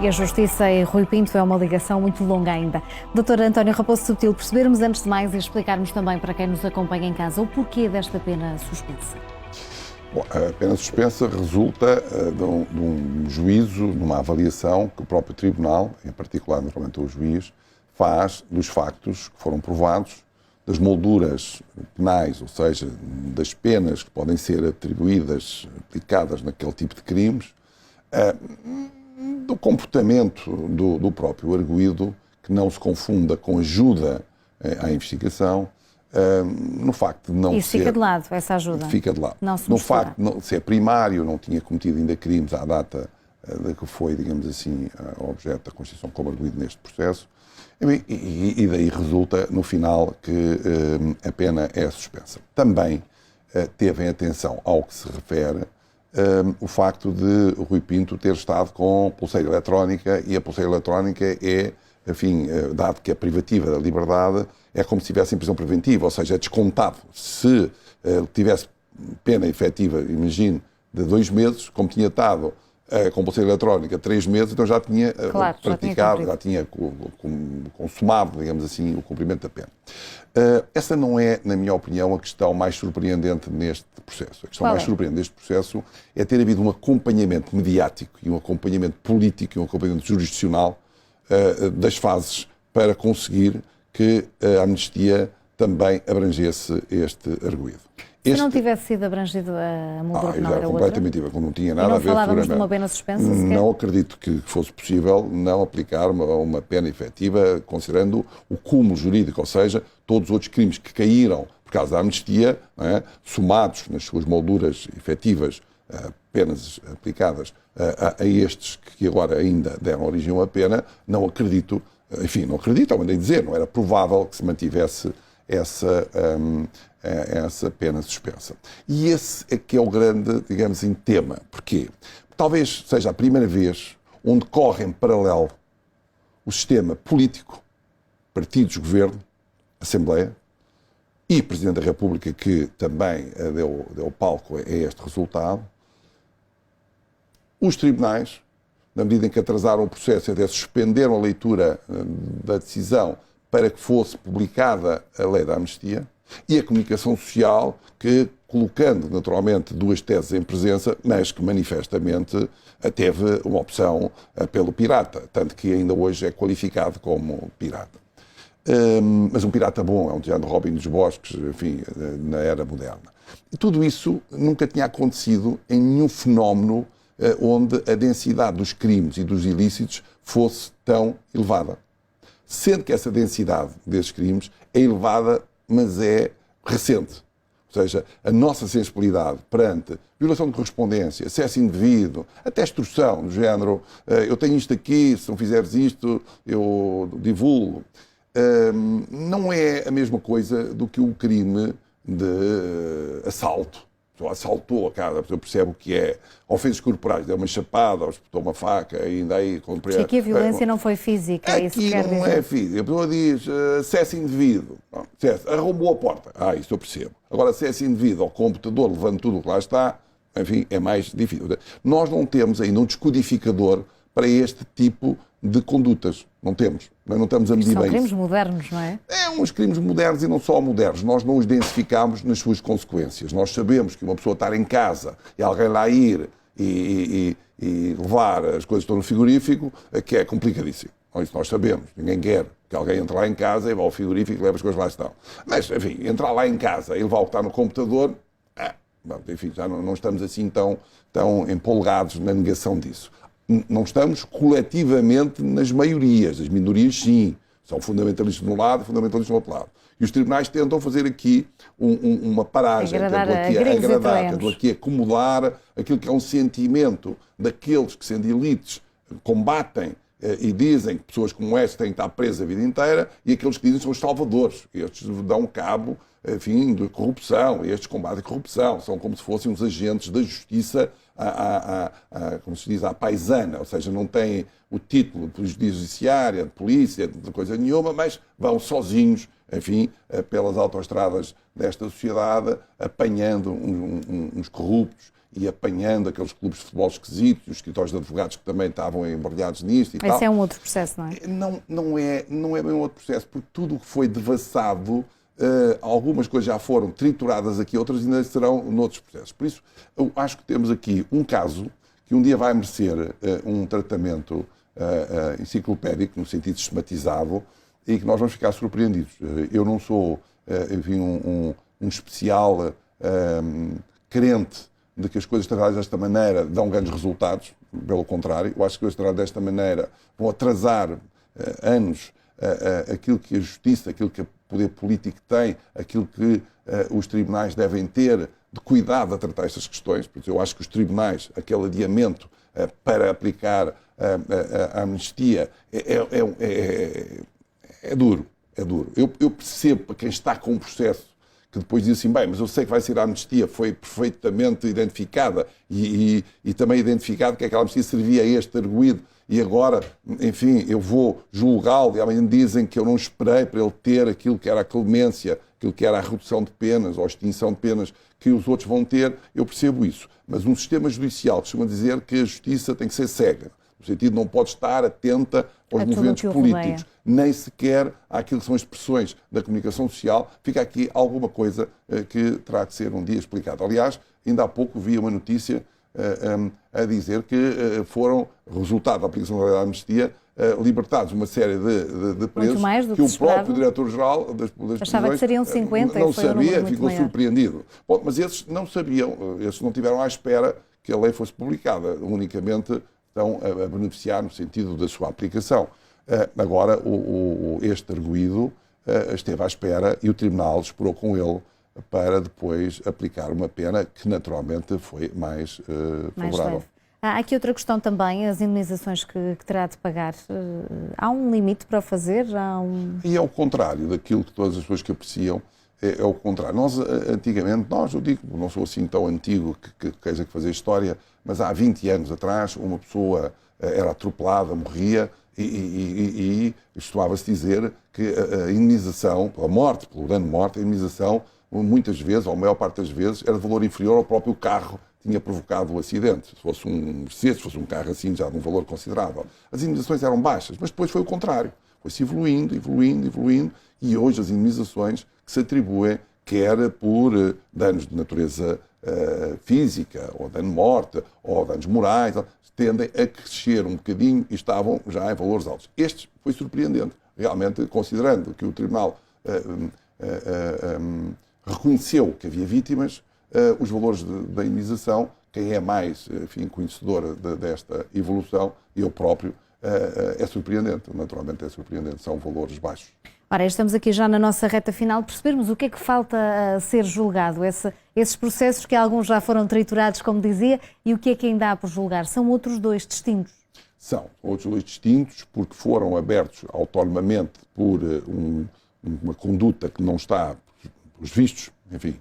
E a Justiça e Rui Pinto é uma ligação muito longa ainda. Dr. António Raposo Subtil, percebermos antes de mais e explicarmos também para quem nos acompanha em casa o porquê desta pena suspensa. Bom, a pena suspensa resulta de um juízo, de uma avaliação que o próprio Tribunal, em particular naturalmente o juiz, faz dos factos que foram provados, das molduras penais, ou seja, das penas que podem ser atribuídas, aplicadas naquele tipo de crimes, do comportamento do próprio arguido, que não se confunda com ajuda à investigação, no facto de não ser... Isso fica de lado, essa ajuda? Fica de lado. Não se no mistura. facto de ser primário, não tinha cometido ainda crimes à data de que foi, digamos assim, objeto da Constituição como arguido neste processo, e daí resulta, no final, que a pena é suspensa. Também teve em atenção ao que se refere o facto de Rui Pinto ter estado com pulseira eletrónica, e a pulseira eletrónica é, enfim, dado que é privativa da liberdade, é como se estivesse em prisão preventiva, ou seja, é descontado. Se tivesse pena efetiva, imagine, de 2 meses, como tinha estado com pulseira eletrónica 3 meses, então já tinha praticado, já tinha consumado, digamos assim, o cumprimento da pena. Essa não é, na minha opinião, a questão mais surpreendente neste processo. A questão mais surpreendente neste processo é ter havido um acompanhamento mediático e um acompanhamento político e um acompanhamento jurisdicional das fases para conseguir que a amnistia também abrangesse este arguido. Se não tivesse sido abrangido a moldura penal, era outra? Completamente, não tinha nada a ver. Não falávamos de uma pena suspensa sequer? Não acredito que fosse possível não aplicar uma pena efetiva, considerando o cúmulo jurídico, ou seja, todos os outros crimes que caíram por causa da amnistia, somados nas suas molduras efetivas, penas aplicadas a estes que agora ainda deram origem a uma pena, não acredito, não acredito, ao menos dizer, não era provável que se mantivesse essa pena suspensa. E esse é que é o grande, digamos assim, tema. Porquê? Talvez seja a primeira vez onde corre em paralelo o sistema político, partidos, governo, Assembleia e Presidente da República, que também deu palco a este resultado, os tribunais, na medida em que atrasaram o processo e até suspenderam a leitura da decisão para que fosse publicada a lei da amnistia, e a comunicação social, que, colocando naturalmente 2 teses em presença, mas que manifestamente teve uma opção pelo pirata, tanto que ainda hoje é qualificado como pirata. Mas um pirata bom, é um género Robin dos Bosques, enfim, na era moderna. E tudo isso nunca tinha acontecido em nenhum fenómeno onde a densidade dos crimes e dos ilícitos fosse tão elevada. Sendo que essa densidade desses crimes é elevada, mas é recente. Ou seja, a nossa sensibilidade perante violação de correspondência, acesso indevido, até extorsão, do género, eu tenho isto aqui, se não fizeres isto, eu divulgo, não é a mesma coisa do que o crime de assalto. A pessoa assaltou a casa, a pessoa percebe o que é ofensas corporais, deu uma chapada, ou espetou uma faca, ainda aí... Porque aqui a violência não foi física, é isso que quer dizer. Aqui não é física. A pessoa diz acesso indevido, arrombou a porta, isso eu percebo. Agora, acesso indevido ao computador, levando tudo o que lá está, enfim, é mais difícil. Nós não temos ainda um descodificador para este tipo de condutas. Não temos. Não estamos a medir bem. São crimes modernos, não é? É uns crimes modernos e não só modernos. Nós não os densificamos nas suas consequências. Nós sabemos que uma pessoa estar em casa e alguém lá ir e levar as coisas que estão no frigorífico, que é complicadíssimo. Isso nós sabemos. Ninguém quer que alguém entre lá em casa e vá ao frigorífico e leve as coisas que lá estão. Mas, enfim, entrar lá em casa e levar o que está no computador, enfim, já não estamos assim tão empolgados na negação disso. Não estamos coletivamente nas maiorias. As minorias, sim. São fundamentalistas de um lado e fundamentalistas do outro lado. E os tribunais tentam fazer aqui uma paragem. Tentam aqui acomodar aquilo que é um sentimento daqueles que, sendo elites, combatem e dizem que pessoas como esta têm que estar presas a vida inteira, e aqueles que dizem que são os salvadores. Estes dão cabo, enfim, de corrupção. Estes combatem a corrupção. São como se fossem os agentes da justiça como se diz, à paisana, ou seja, não têm o título de judiciária, de polícia, de coisa nenhuma, mas vão sozinhos, enfim, pelas autoestradas desta sociedade, apanhando uns corruptos e apanhando aqueles clubes de futebol esquisitos, os escritórios de advogados que também estavam embrulhados nisto e tal. Esse é um outro processo, não é? Não é bem um outro processo, porque tudo o que foi devassado, algumas coisas já foram trituradas aqui, outras ainda serão noutros processos. Por isso, eu acho que temos aqui um caso que um dia vai merecer um tratamento enciclopédico, no sentido sistematizado, e que nós vamos ficar surpreendidos. Eu não sou, enfim, um especial crente de que as coisas tratadas desta maneira dão grandes resultados, pelo contrário, eu acho que as coisas tratadas desta maneira vão atrasar anos aquilo que a justiça, aquilo que o poder político tem, aquilo que os tribunais devem ter de cuidado a tratar estas questões. Porque eu acho que os tribunais, aquele adiamento para aplicar a amnistia é duro. Eu percebo para quem está com um processo que depois diz assim, bem, mas eu sei que vai ser a amnistia, foi perfeitamente identificada e também identificado que aquela amnistia servia a este arguido e agora, enfim, eu vou julgá-lo e amanhã dizem que eu não esperei para ele ter aquilo que era a clemência, aquilo que era a redução de penas ou a extinção de penas que os outros vão ter, eu percebo isso. Mas um sistema judicial costuma dizer que a justiça tem que ser cega, no sentido de não pode estar atenta aos movimentos políticos, nem sequer àquilo que são as expressões da comunicação social. Fica aqui alguma coisa que terá de ser um dia explicada. Aliás, ainda há pouco vi uma notícia a dizer que foram, resultado da aplicação da lei da amnistia, libertados uma série de presos que o próprio diretor-geral das prisões achava que seriam 50 não e foi sabia, um ficou maior. surpreendido. Bom, mas esses não sabiam, esses não tiveram à espera que a lei fosse publicada, unicamente estão a beneficiar no sentido da sua aplicação. Agora, este arguido esteve à espera e o Tribunal esperou com ele para depois aplicar uma pena que naturalmente foi mais favorável. Há aqui outra questão também, as indemnizações que terá de pagar. Há um limite para o fazer? E é o contrário daquilo que todas as pessoas que apreciam, é o contrário. Nós, antigamente, eu digo, não sou assim tão antigo que queja que fazer história, mas há 20 anos atrás, uma pessoa era atropelada, morria, e costumava-se dizer que a indemnização, pela morte, pelo dano de morte, a indemnização, muitas vezes, ou a maior parte das vezes, era de valor inferior ao próprio carro que tinha provocado o acidente. Se fosse um Mercedes, se fosse um carro assim, já de um valor considerável. As indemnizações eram baixas, mas depois foi o contrário. Foi-se evoluindo, e hoje as indemnizações que se atribuem, quer por danos de natureza física, ou dano de morte, ou danos morais, tendem a crescer um bocadinho e estavam já em valores altos. Este foi surpreendente, realmente, considerando que o Tribunal reconheceu que havia vítimas, os valores da indemnização, quem é mais, enfim, conhecedor desta evolução, eu próprio, é surpreendente, naturalmente é surpreendente, são valores baixos. Ora, estamos aqui já na nossa reta final, percebermos o que é que falta a ser julgado, esses processos que alguns já foram triturados, como dizia, e o que é que ainda há por julgar? São outros dois distintos? São outros dois distintos, porque foram abertos autonomamente por uma conduta que não está, pelos vistos, enfim,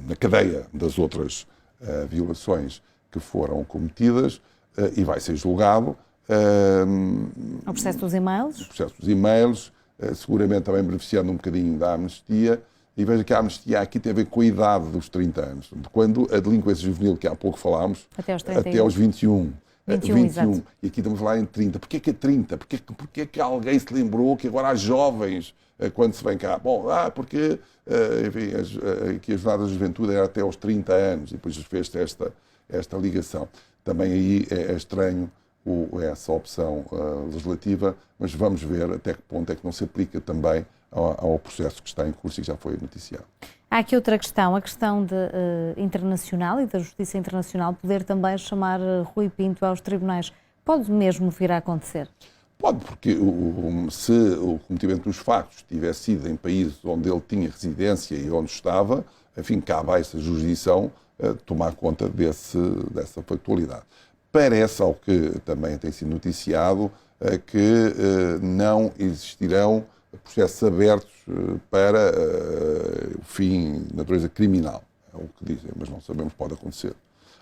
na cadeia das outras violações que foram cometidas, e vai ser julgado. O processo dos e-mails? O processo dos e-mails, seguramente também beneficiando um bocadinho da amnistia. E veja que a amnistia aqui tem a ver com a idade dos 30 anos. Quando a delinquência juvenil, que há pouco falámos, até aos 21. 21. E aqui estamos a falar em 30. Porquê que é 30? Porquê que alguém se lembrou que agora há jovens quando se vem cá? Bom, porque enfim, aqui a jornada da juventude era até aos 30 anos e depois fez esta ligação. Também aí é estranho essa opção legislativa, mas vamos ver até que ponto é que não se aplica também ao processo que está em curso e que já foi noticiado. Há aqui outra questão, a questão internacional e da justiça internacional, poder também chamar Rui Pinto aos tribunais. Pode mesmo vir a acontecer? Pode, porque se o cometimento dos factos tivesse sido em países onde ele tinha residência e onde estava, enfim, cabe a essa jurisdição tomar conta dessa factualidade. Parece, ao que também tem sido noticiado, que não existirão processos abertos para o fim de natureza criminal. É o que dizem, mas não sabemos se pode acontecer.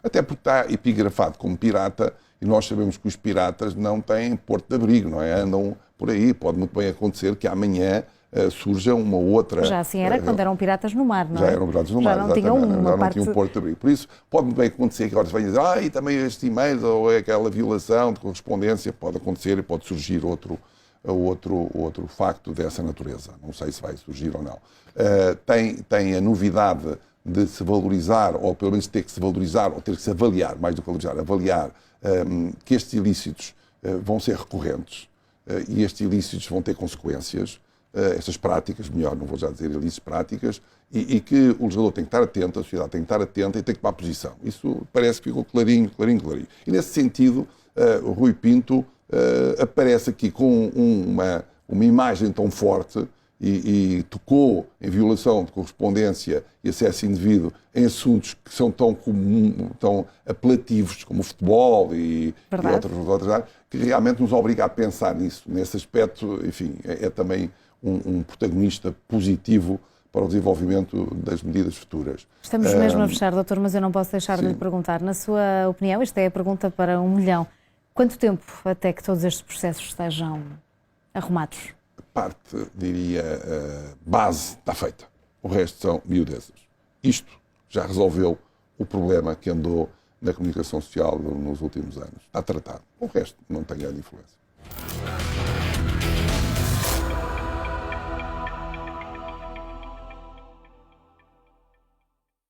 Até porque está epigrafado como pirata e nós sabemos que os piratas não têm porto de abrigo, não é? Andam por aí. Pode muito bem acontecer que amanhã surja uma outra... Já assim era quando eram piratas no mar, não é? Já eram piratas no mar, já não tinham uma parte... não tinham porto de abrigo. Por isso, pode bem acontecer que agora se venha dizer e também estes e-mails ou aquela violação de correspondência, pode acontecer e pode surgir outro facto dessa natureza. Não sei se vai surgir ou não. Tem a novidade de se valorizar, ou pelo menos ter que se valorizar, ou ter que se avaliar, mais do que valorizar, avaliar que estes ilícitos vão ser recorrentes e estes ilícitos vão ter consequências, estas práticas, melhor, não vou já dizer ilícitos, práticas, e que o legislador tem que estar atento, a sociedade tem que estar atenta e tem que tomar posição. Isso parece que ficou clarinho. E nesse sentido, o Rui Pinto aparece aqui com uma imagem tão forte e tocou em violação de correspondência e acesso indevido em assuntos que são tão apelativos como o futebol e outras áreas, que realmente nos obriga a pensar nisso. Nesse aspecto, enfim, é também um protagonista positivo para o desenvolvimento das medidas futuras. Estamos mesmo a fechar, doutor, mas eu não posso deixar de lhe perguntar. Na sua opinião, esta é a pergunta para 1 milhão, quanto tempo até que todos estes processos estejam arrumados? A parte, diria, base está feita. O resto são miudezas. Isto já resolveu o problema que andou na comunicação social nos últimos anos. Está tratado. O resto não tem grande influência.